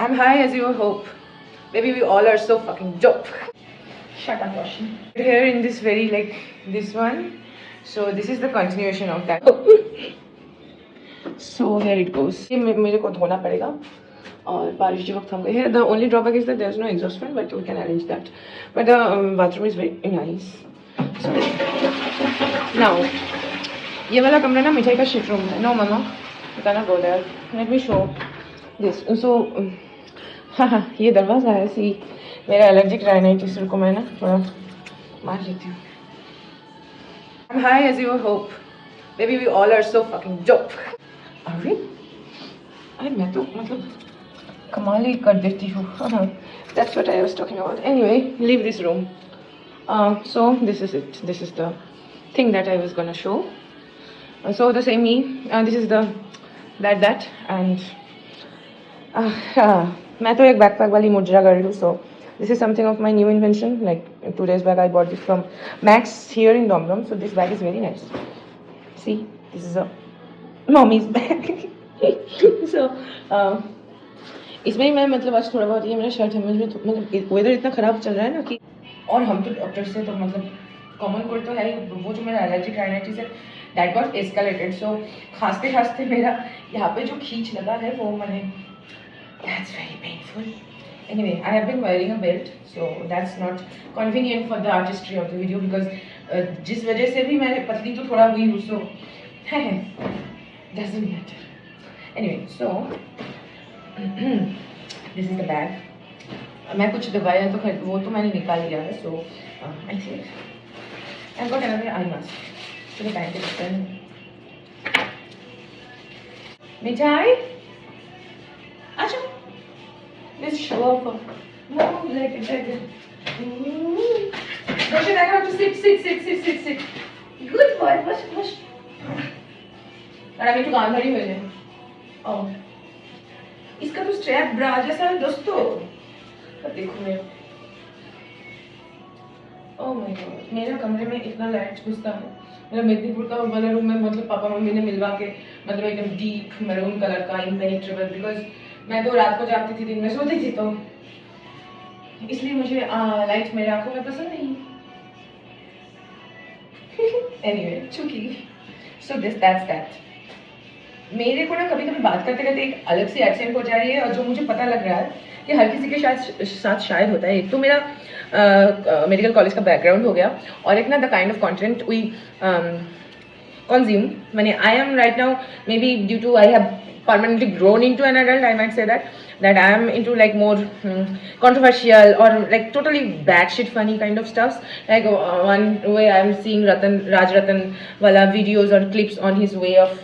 I'm high as you hope. Maybe we all are so fucking dope. Shut up, Roshi. Here in this very this one. So this is the continuation of that. So here it goes. ये मेरे को धोना पड़ेगा और बारिश जो वक्त थम गई है. The only drawback is that there's no exhaust fan, but we can arrange that. But the bathroom is very nice. So now ये वाला कमरा ना मिठाई का शिट रूम है. No mama, you cannot go there. Let me show this. So हाँ ये दरवाज़ा है. सी मेरा एलर्जिक राइनाइटिस को मैं ना थोड़ा मार लेती हूँ. I'm high as you hope. Maybe we all are so fucking dope. Are we? अरे मैं तो मतलब कमाल ही कर देती हूँ. That's what I was talking about. Anyway, leave this room. So this is it. This is the thing that I was gonna show. So the same me. This is the that and मैं तो एक backpack वाली मुजरा girl हूँ. So this is something of my new invention. Like 2 days back, I bought this from Max here in Domdom. So this bag is very nice. See, this is a mommy's bag. So इसमें मैं मतलब आज थोड़ा बहुत ये मेरा shirt है. मुझे मतलब वेदर इतना ख़राब चल रहा है ना कि और हम तो डॉक्टर से तो मतलब कॉमन कोल्ड तो है ही. वो जो मेरा एलर्जिक राइनाइटिस है दैट गॉट एस्केलेटेड. सो खांसते खांसते मेरा यहाँ पे जो खींच लगा है वो मैंने that's very painful. Anyway, I have been wearing a belt, so that's not convenient for the artistry of the video because जिस वजह से भी मैं पतली तो थोड़ा हुई हूँ. So doesn't matter. Anyway, so this is the bag. मैं कुछ दवाया तो वो तो मैंने निकाल लिया है. So I think I've got another eye mask. चलो पहन के देखते हैं. मिठाई अच्छा let's show off. No, like it. Darshan, I have to sit. Good boy. Push. और अभी तो काम धरी हुई है. इसका तो स्ट्रैप ब्रा जैसा है दोस्तों. देखो मैं. Oh my God. मेरे कमरे में इतना लाइट घुसता है. मेरा मेदिनीपुर का वाला रूम में मतलब पापा मम्मी ने मिलवा के मतलब एकदम डीप मैरून कलर का इम्पेनिट्रेबल. बिकॉज मैं तो रात को जागती थी, दिन में सोती थी, तो इसलिए मुझे लाइट मेरे आंखों में पसंद नहीं. एनीवे चूंकि सो दैट्स मेरे को ना कभी कभी बात करते करते एक अलग सी एक्सेंट हो जा रही है. और जो मुझे पता लग रहा है कि हर किसी के साथ शायद होता है. एक तो मेरा मेडिकल कॉलेज का बैकग्राउंड हो गया और एक ना the kind of content we consume. मैंने I am right now maybe due to I have permanently grown into an adult, I might say that I am into like more controversial or like totally batshit funny kind of stuffs. Like one way I am seeing Raj Ratan wala videos or clips on his way of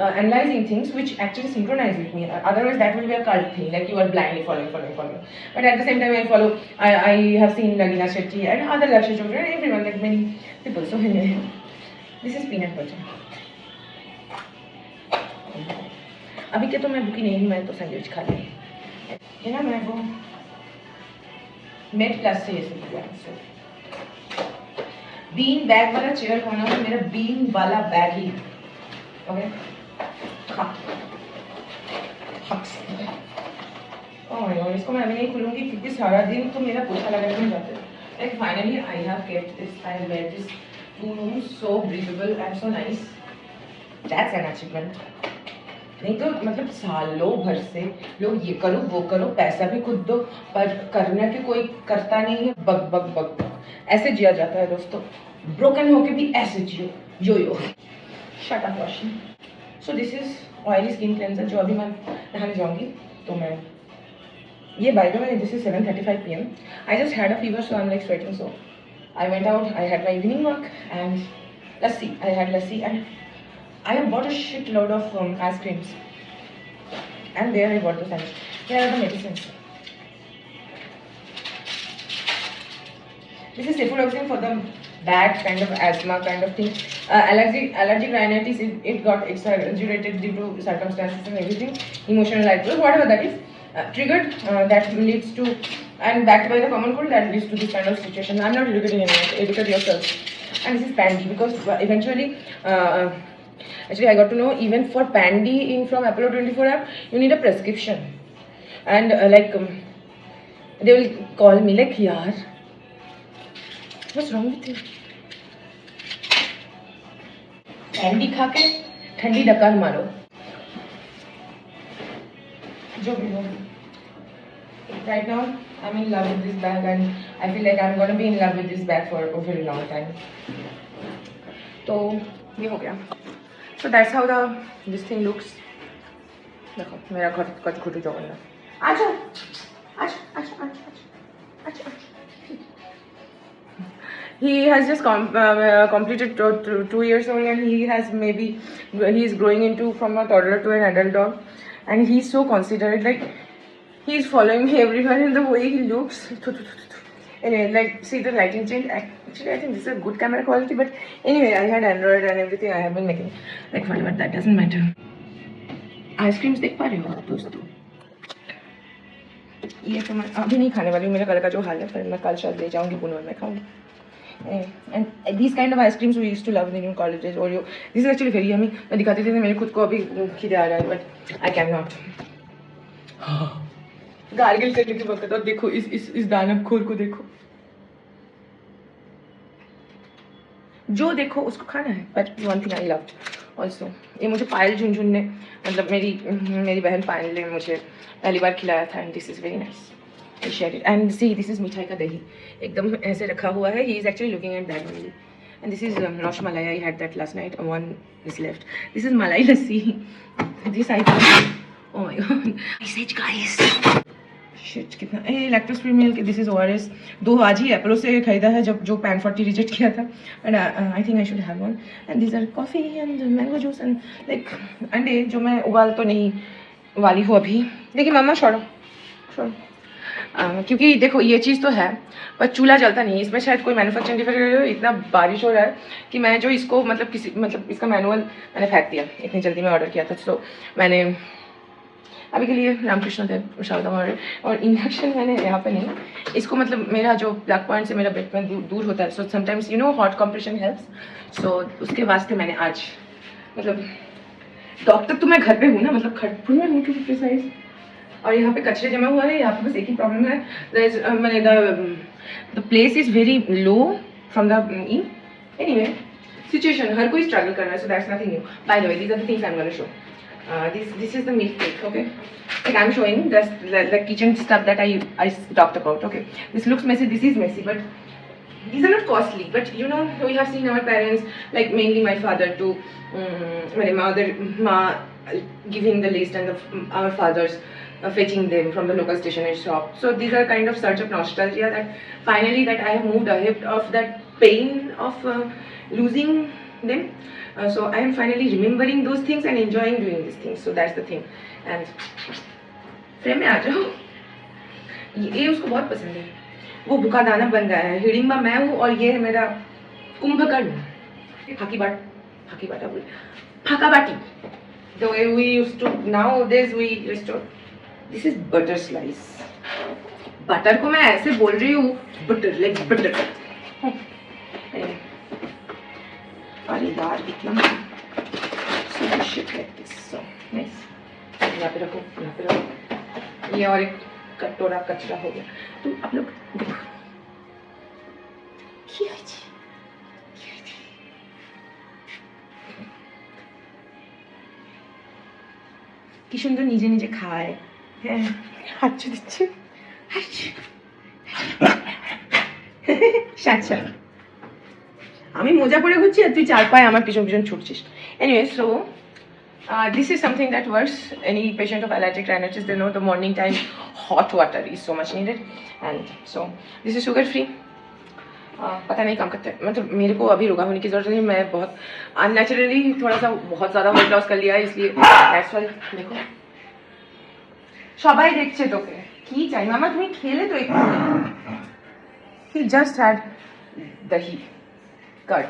analyzing things which actually synchronize with me. Otherwise that will be a cult thing, like you are blindly following. But at the same time I have seen Nagina Shetty and other Lakshya children, everyone, like many people. So anyway, this is peanut butter. अभी के तो मैं भूखी नहीं हूँ. मैं तो sandwich खा ली है ना. मैं वो मेट प्लस से ये सब किया. बीन बैग वाला चेयर होना तो मेरा बीन वाला बैग ही. ओके ओह इसको मैं अभी नहीं खोलूँगी क्योंकि सारा दिन तो मेरा पोछा लगाने में जाता है. Like finally I have kept this. I wear this 2 rooms so breathable and so nice. That's an achievement. नहीं तो मतलब सालों भर से लोग ये करो वो करो, पैसा भी खुद दो, पर करने के कोई करता नहीं है. बग ऐसे जिया जाता है दोस्तों. ब्रोकन होके भी ऐसे जियो यो. Shut up Roshan. So this is oily skin cleanser जो अभी मैं नहाने जाऊंगी. तो मैं ये by the way this is 7:35 PM. I just had a fever so I am like sweating. So I went out. I had my evening walk and lassi. I had lassi and I have bought a shit load of ice creams, and there I bought the sandwich. Here are the medicines. This is cefuroxime for the bad kind of asthma kind of thing. Allergic rhinitis. It got exaggerated due to circumstances and everything. Emotional outburst, whatever that is, triggered. That leads to, and backed by the common cold, that leads to this kind of situation. I'm not educating anyone. Educate yourself. And this is Pandy because eventually. Actually, I got to know even for Pandy from Apollo 24 app, you need a prescription. and they will call me like, yaar, what's wrong with you? Candy खा के ठंडी डकार मारो, जो भी हो. Right now, I'm in love with this bag, and I feel like I'm gonna be in love with this bag for a very long time. तो ये हो गया. So that's how this thing looks. देखो मेरा घर घुटू जगन्नाथ. आजा आजा आजा आजा आजा. He has just completed 2 years old, and he is growing into from a toddler to an adult dog, and he's so considerate. Like he's following me everywhere, and the way he looks. Anyway, like see the lighting change. Actually, I think this is a good camera quality, but anyway, I had Android and everything. I have been making like whatever. That doesn't matter. Ice creams देख पा रहे हो आप दोस्तों? ये तो मैं अभी नहीं खाने वाली हूँ. मेरा कल का जो हाल है, पर मैं कल शायद ले जाऊँगी पुणे में खाऊंगी. And these kind of ice creams we used to love in colleges. Oreo. This is actually very yummy. मैं दिखाती थी मेरे खुद को अभी खिदे आ रहा है, but I cannot. गार्गिल करने के वक्त. और देखो इस दानव खोर को देखो. जो देखो उसको खाना है. But one thing I loved also, ये मुझे पायल झुनझुन ने, मतलब मेरी बहन पायल ने मुझे पहली बार खिलाया था, and this is very nice. I shared it. And see, this is मिठाई का दही एकदम ऐसे रखा हुआ है. He is actually looking at that only. And this is Rosh Malai. I had that last night. One is left. This is Malai Lassi. This I thought, oh my god. I said guys. Shit, कितना lactose free milk. This is ORS. 2 आज ही appro से खरीदा है जब जो pan 40 reject किया था. And I think I should have one. And this are coffee and mango juice and like अंडे जो मैं उबाल तो नहीं वाली हूँ अभी. देखिए मामा छोड़ो. क्योंकि देखो ये चीज़ तो है पर चूल्हा जलता नहीं. इसमें शायद कोई मैन्युफैक्चरिंग डिफेक्ट है. इतना बारिश हो रहा है कि मैं जो इसको मतलब इसका मैनुअल मैंने फेंक दिया. इतनी जल्दी में ऑर्डर किया था. तो मैंने अभी के लिए रामकृष्ण देव शारदा और इंडक्शन मैंने यहाँ पे नहीं. इसको मतलब मेरा जो प्लग पॉइंट से मेरा बेड में दूर होता है. So sometimes you know hot compression helps. So उसके वास्ते मैंने आज मतलब डॉक्टर तो मैं घर पे हूँ ना, मतलब खड़गपुर में हूँ टू बी प्रिसाइज. और यहाँ पे कचरे जमा हुआ है. यहाँ पे बस एक ही प्रॉब्लम है. मैंने the place is very low from the anyway situation. हर कोई स्ट्रगल कर रहा है. So that's nothing new. By the way these are the things I am gonna show. This is the milk cake. Okay, like I'm showing the kitchen stuff that I talked about. Okay, this looks messy. This is messy, but these are not costly. But you know, we have seen our parents, like mainly my father, my mother, giving the list, and our fathers fetching them from the local stationery shop. So these are kind of surge of nostalgia that finally that I have moved ahead of that pain of losing them. So I am finally remembering those things and enjoying doing these things. So that's the thing. And frame में आ जाओ. ये उसको बहुत पसंद है. वो भूखा दाना बन गया है. हिडिंबा मैं हूँ और ये है मेरा कुंभकर्ण. फाका बाटी. The way we used to nowadays we restore. This is butter slice. Butter को मैं ऐसे बोल रही हूँ. Butter like butter. Anyway. और यार इतना so shit like this. So nice. यहाँ पे रखो. ये और एक कटोरा कचरा हो गया. तो आप लोग देखो কি সুন্দর নিজে নিজে খায়. হ্যাঁ হাঁচু দিচ্ছে. আচ্ছা আমি মোজা পরে ঘুরছি আর তুই চার পায়ে আমার পিছন ছুটছিস. Anyway so this is something that works. Any patient of allergic rhinitis, they know the morning time hot water is so much needed. And so this is sugar free. पता नहीं काम करते. मतलब मेरे को अभी रोगा होने की जरूरत नहीं. मैं बहुत अननेचुरली थोड़ा सा बहुत ज़्यादा वेट लॉस कर लिया है, इसलिए दैट्स व्हाई. देखो সবাই দেখছে তোকে. কি চাই মামা? তুমি খেলে তো একটু. He just had dahi curd.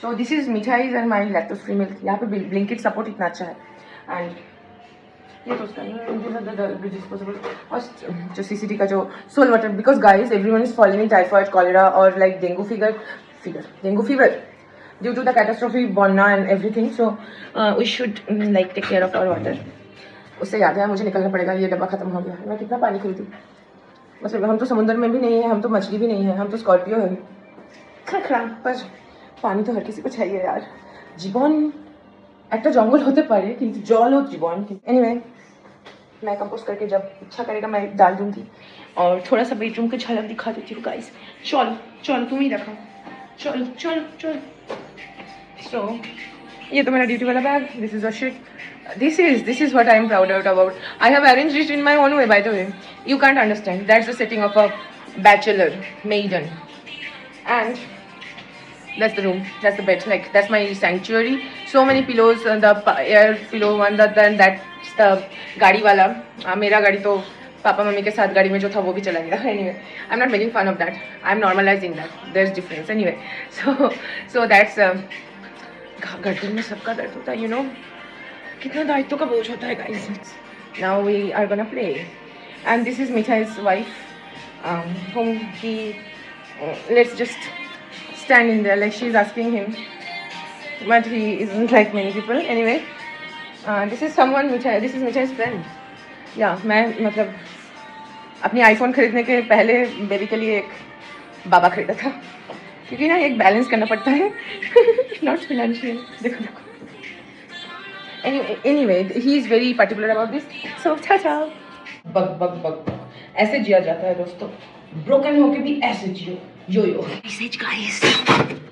So this is mithais and my lactose free milk. यहाँ पे Blinkit support इतना अच्छा है. And ये तो उसका डिस्पोजेबल. और जो CCD का जो soul water, because guys everyone is following in typhoid, cholera और like dengue fever due to the catastrophe Bonna and everything. So we should like take care of our water. उससे याद है मुझे निकलना पड़ेगा, ये डब्बा खत्म हो गया। मैं कितना पानी खरीदूँ, मतलब हम तो समुद्र में भी नहीं है, हम तो मछली भी नहीं है, हम तो स्कॉर्पियो है खड़ा, पर पानी तो हर किसी को चाहिए यार। जीवन একটা জঙ্গল হতে পারে কিন্তু জলও জীবন। एनीवे मैं कंपोस्ट करके जब इच्छा करेगा मैं डाल दूंगी और थोड़ा सा बेडरूम की झलक दिखा देती हूँ गाइस। चलो चलो तुम ही दिखाओ, चलो चलो चलो। सो ये तो मेरा ड्यूटी वाला bag, this is a shit, this is what I am proud about. I have arranged it in my own way, by the way. You can't understand. That's the setting of a bachelor maiden, and that's the room, that's the bed, like that's my sanctuary. So many pillows, the air pillow one, then that's the गाड़ी वाला। मेरा गाड़ी तो papa mummy के साथ गाड़ी में जो था वो भी चला गया। Anyway, I'm not making fun of that, I'm normalizing that there's difference. Anyway, so that's गर्दन में सबका दर्द होता है, you know, कितना दायित्व का बोझ होता है guys. Now we are gonna play, and this is Mithai's wife, whom he let's just stand in there, like she's asking him, but he isn't like many people. Anyway, this is someone this is Mithai's friend. Yeah, मैं मतलब अपनी iPhone खरीदने के पहले baby के लिए एक बाबा खरीदा था, क्योंकि ना एक बैलेंस करना पड़ता है नॉट फाइनेंशियल। देखो देखो, anyway he is very particular about this, so ciao ciao। Bug bug bug bug ऐसे जिया जाता है दोस्तों, ब्रोकन होके भी ऐसे जियो, यो यो।